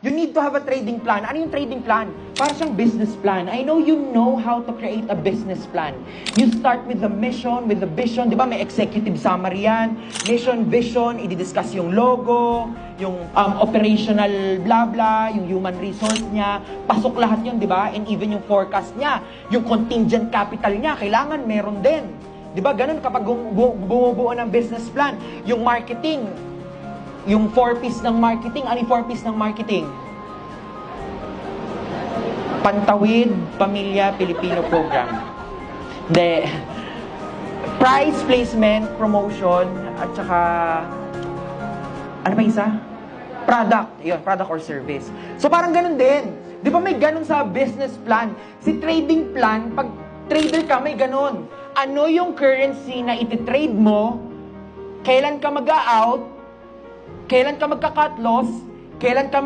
You need to have a trading plan. Ano yung trading plan? Para siyang business plan. I know you know how to create a business plan. You start with the mission, with the vision. Di ba may executive summary yan? Mission, vision, i-discuss yung logo, yung operational blah blah, yung human resource niya. Pasok lahat yun, di ba? And even yung forecast niya, yung contingent capital niya, kailangan meron din. Di ba? Ganun kapag bumubuo ng business plan. Yung marketing, yung 4Ps ng marketing. Ano yung 4Ps ng marketing? Pantawid, Pamilya, Pilipino Program. Hindi. Price, placement, promotion, at saka ano pa isa? Product. Yun, product or service. So parang ganun din. Di ba may ganun sa business plan? Si trading plan, pag trader ka, may ganun. Ano yung currency na iti-trade mo? Kailan ka mag-out? Kailan ka magka-cut loss? Kailan ka